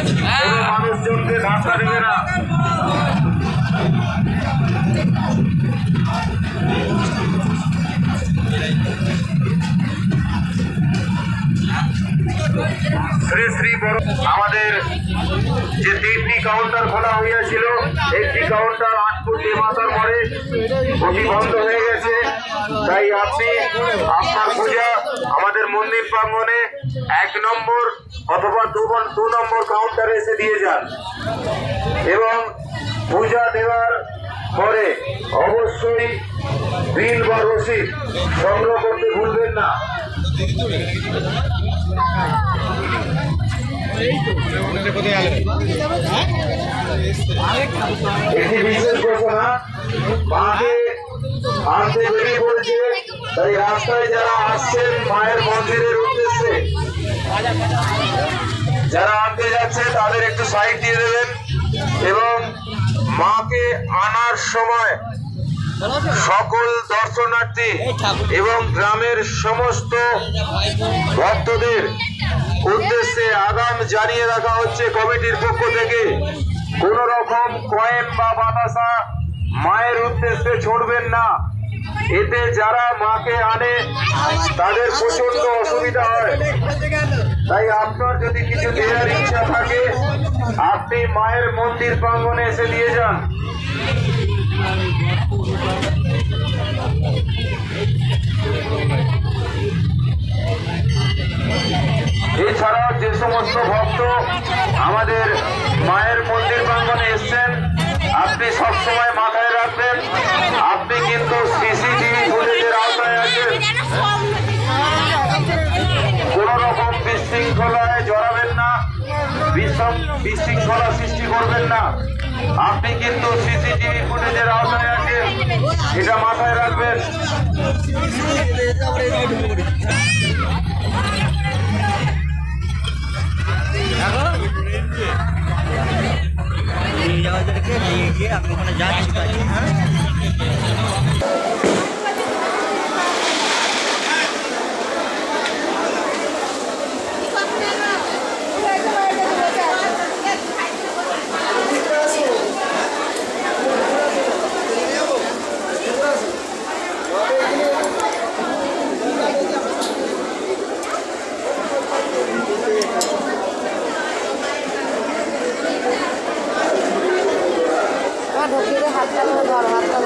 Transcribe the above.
কোনো মানুষজনকে ধাক্কা দেবে না। শ্রী শ্রী বড় আমাদের যে 3টি কাউন্টার খোলা হইয়াছিল, একটি কাউন্টার 8 ফুট মাথার পরে ওটি বন্ধ হয়ে গেছে। তাই আপনি আপনার পূজা আমাদের মন্দির প্রাঙ্গণে 1 নম্বর অথবা 2 নম্বর কাউন্টারে এসে দিয়ে যান এবং পূজা দেওয়ার পরে অবশ্যই বিল বা রসিদ সংগ্রহ করতে ভুলবেন না। একটি বিশেষ ঘোষণা, মাকে আনতে বেরিয়ে পড়েছে, তাই রাস্তায় যারা আসছেন মায়ের মন্দিরের উদ্দেশ্যে, যারা আনতে যাচ্ছে তাদের একটু সাইড দিয়ে দেবেন এবং মাকে আনার সময় সকল দর্শনার্থী এবং গ্রামের সমস্ত ভক্তদের উদ্দেশ্যে আগাম জানিয়ে রাখা হচ্ছে কমিটির পক্ষ থেকে, কোন রকম কয়েন বা বাতাসা মায়ের উদ্দেশ্যে ছড়বেন না। এতে যারা মাকে আনে তাদের প্রচন্ড অসুবিধা হয়। তাই আপনার যদি কিছু দেওয়ার ইচ্ছা থাকে আপনি মায়ের মন্দির প্রাঙ্গণে এসে দিয়ে যান। এছাড়াও যে সমস্ত ভক্ত আমাদের মায়ের মন্দির প্রাঙ্গণে এসছেন, আপনি সবসময় মাথায় রাখবেন আপনি কিন্তু সিসিটিভি ফুটেজের আওতায় আছেন। কোন রকম বিশৃঙ্খলায় জড়াবেন না, বিশৃঙ্খলা সৃষ্টি করবেন না। আপনি কিন্তু সিসিটিভি ফুটেজের আওতায় আছেন, এটা মাথায় রাখবেন। নিয়ে গিয়ে আমি ওখানে যাচ্ছি। হাত